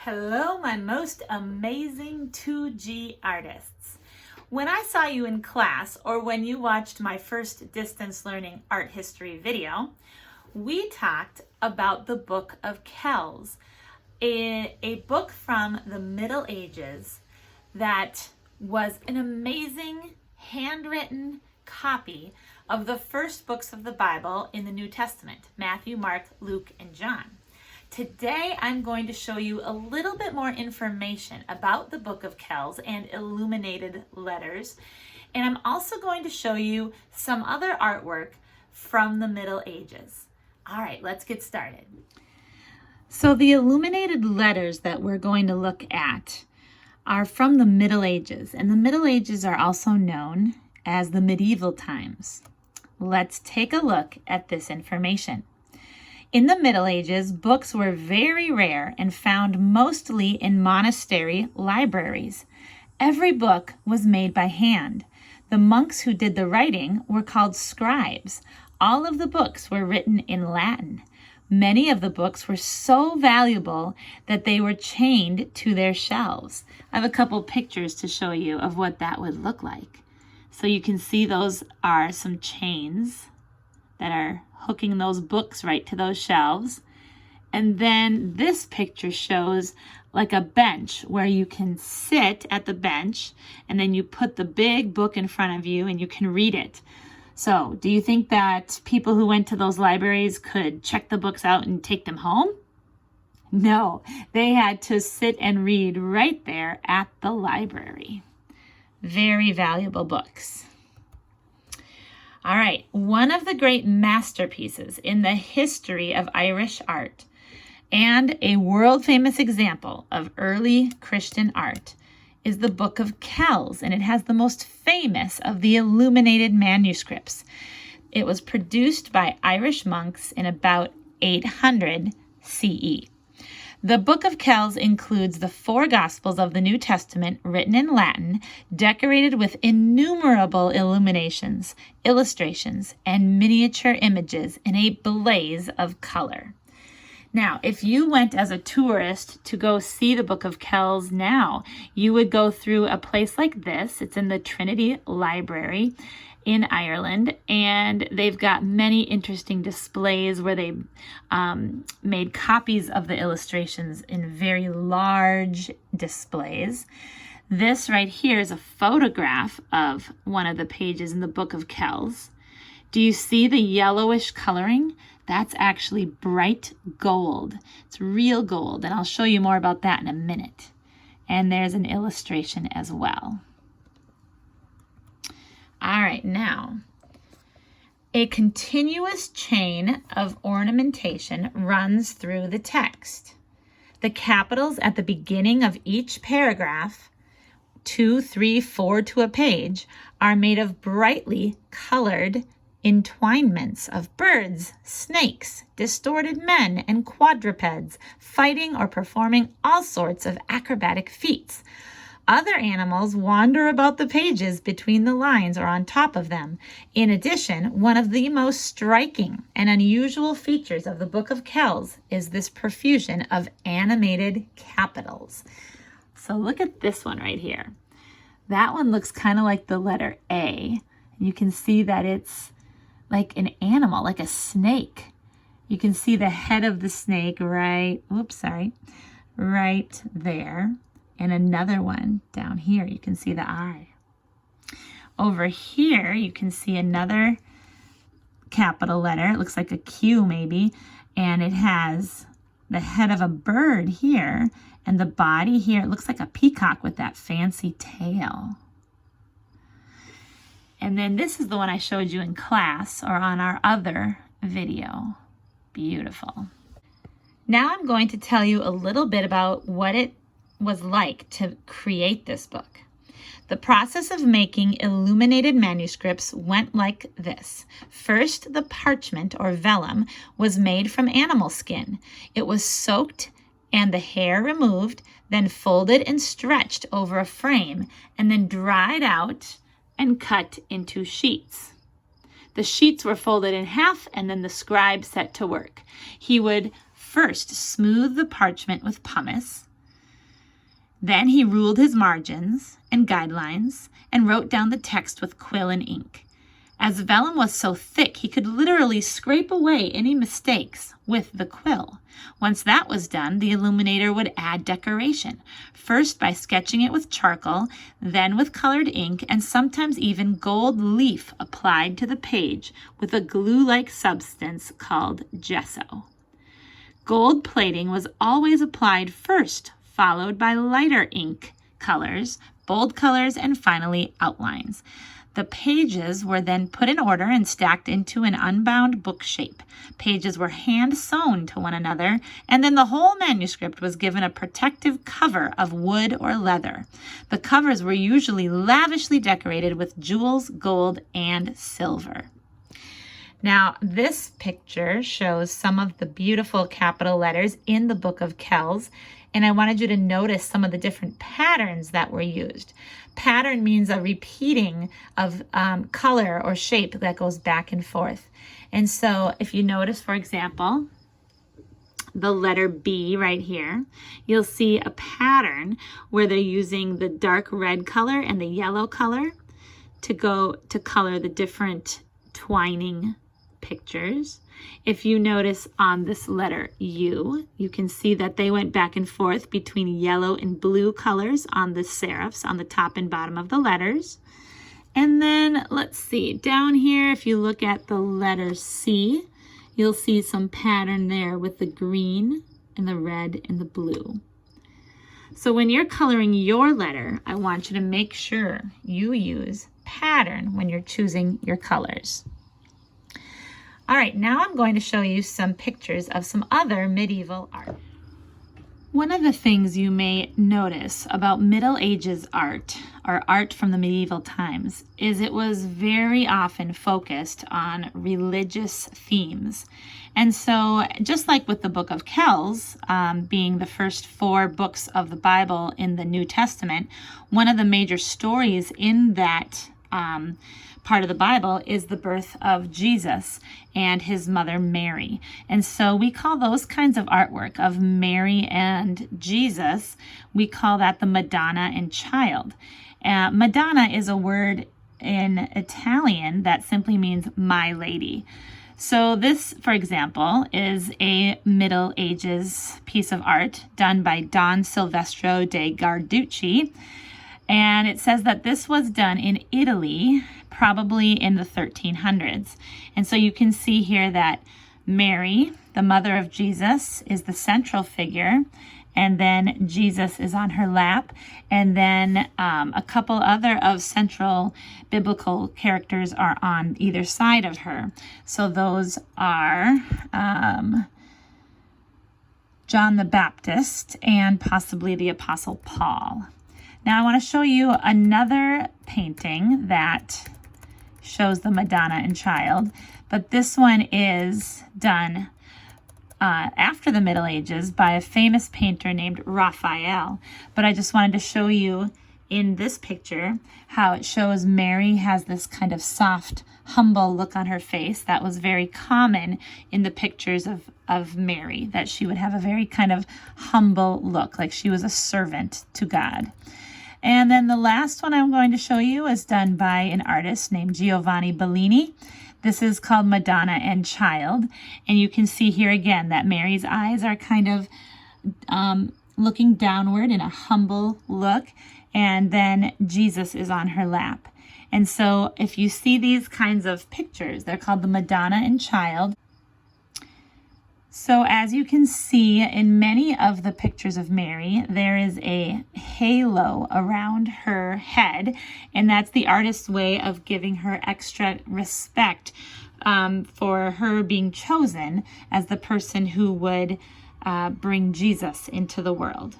Hello, my most amazing 2G artists. When I saw you in class or when you watched my first distance learning art history video, we talked about the Book of Kells, a book from the Middle Ages that was an amazing handwritten copy of the first books of the Bible in the New Testament, Matthew, Mark, Luke, and John. Today, I'm going to show you a little bit more information about the Book of Kells and illuminated letters. And I'm also going to show you some other artwork from the Middle Ages. All right, let's get started. So the illuminated letters that we're going to look at are from the Middle Ages. And the Middle Ages are also known as the medieval times. Let's take a look at this information. In the Middle Ages, books were very rare and found mostly in monastery libraries. Every book was made by hand. The monks who did the writing were called scribes. All of the books were written in Latin. Many of the books were so valuable that they were chained to their shelves. I have a couple pictures to show you of what that would look like. So you can see those are some chains that are hooking those books right to those shelves. And then this picture shows like a bench where you can sit at the bench and then you put the big book in front of you and you can read it. So do you think that people who went to those libraries could check the books out and take them home? No, they had to sit and read right there at the library. Very valuable books. All right, one of the great masterpieces in the history of Irish art and a world-famous example of early Christian art is the Book of Kells, and it has the most famous of the illuminated manuscripts. It was produced by Irish monks in about 800 CE. The Book of Kells includes the 4 Gospels of the New Testament written in Latin, decorated with innumerable illuminations, illustrations, and miniature images in a blaze of color. Now, if you went as a tourist to go see the Book of Kells now, you would go through a place like this. It's in the Trinity Library in Ireland, and they've got many interesting displays where they made copies of the illustrations in very large displays. This right here is a photograph of one of the pages in the Book of Kells. Do you see the yellowish coloring? That's actually bright gold. It's real gold, and I'll show you more about that in a minute. And there's an illustration as well. All right, now, a continuous chain of ornamentation runs through the text. The capitals at the beginning of each paragraph, 2, 3, 4 to a page, are made of brightly colored entwinements of birds, snakes, distorted men, and quadrupeds, fighting or performing all sorts of acrobatic feats. Other animals wander about the pages between the lines or on top of them. In addition, one of the most striking and unusual features of the Book of Kells is this profusion of animated capitals. So look at this one right here. That one looks kind of like the letter A. You can see that it's like an animal, like a snake. You can see the head of the snake right there. And another one down here, you can see the eye. Over here, you can see another capital letter. It looks like a Q maybe. And it has the head of a bird here. And the body here, it looks like a peacock with that fancy tail. And then this is the one I showed you in class or on our other video. Beautiful. Now I'm going to tell you a little bit about what it was like to create this book. The process of making illuminated manuscripts went like this. First, the parchment or vellum was made from animal skin. It was soaked and the hair removed, then folded and stretched over a frame, and then dried out and cut into sheets. The sheets were folded in half, and then the scribe set to work. He would first smooth the parchment with pumice, Then he ruled his margins and guidelines and wrote down the text with quill and ink. As vellum was so thick, he could literally scrape away any mistakes with the quill. Once that was done, the illuminator would add decoration, first by sketching it with charcoal, then with colored ink, and sometimes even gold leaf applied to the page with a glue-like substance called gesso. Gold plating was always applied first, followed by lighter ink colors, bold colors, and finally outlines. The pages were then put in order and stacked into an unbound book shape. Pages were hand sewn to one another, and then the whole manuscript was given a protective cover of wood or leather. The covers were usually lavishly decorated with jewels, gold, and silver. Now, this picture shows some of the beautiful capital letters in the Book of Kells, and I wanted you to notice some of the different patterns that were used. Pattern means a repeating of color or shape that goes back and forth. And so if you notice, for example, the letter B right here, you'll see a pattern where they're using the dark red color and the yellow color to color the different twining pictures. If you notice on this letter U, you can see that they went back and forth between yellow and blue colors on the serifs on the top and bottom of the letters. And then let's see, down here, if you look at the letter C, you'll see some pattern there with the green and the red and the blue. So when you're coloring your letter, I want you to make sure you use pattern when you're choosing your colors. All right, now I'm going to show you some pictures of some other medieval art. One of the things you may notice about Middle Ages art, or art from the medieval times, is it was very often focused on religious themes. And so, just like with the Book of Kells, being the first 4 books of the Bible in the New Testament, one of the major stories in that part of the Bible is the birth of Jesus and his mother Mary. And so we call those kinds of artwork of Mary and Jesus, we call that the Madonna and Child. Madonna is a word in Italian that simply means my lady. So this, for example, is a Middle Ages piece of art done by Don Silvestro de Garducci. And it says that this was done in Italy, probably in the 1300s. And so you can see here that Mary, the mother of Jesus, is the central figure, and then Jesus is on her lap, and then a couple other of central biblical characters are on either side of her. So those are John the Baptist and possibly the Apostle Paul. Now I want to show you another painting that shows the Madonna and Child, but this one is done after the Middle Ages by a famous painter named Raphael. But I just wanted to show you in this picture how it shows Mary has this kind of soft, humble look on her face. That was very common in the pictures of Mary, that she would have a very kind of humble look, like she was a servant to God. And then the last one I'm going to show you is done by an artist named Giovanni Bellini. This is called Madonna and Child. And you can see here again that Mary's eyes are kind of looking downward in a humble look. And then Jesus is on her lap. And so if you see these kinds of pictures, they're called the Madonna and Child. So as you can see in many of the pictures of Mary, there is a halo around her head, and that's the artist's way of giving her extra respect for her being chosen as the person who would bring Jesus into the world.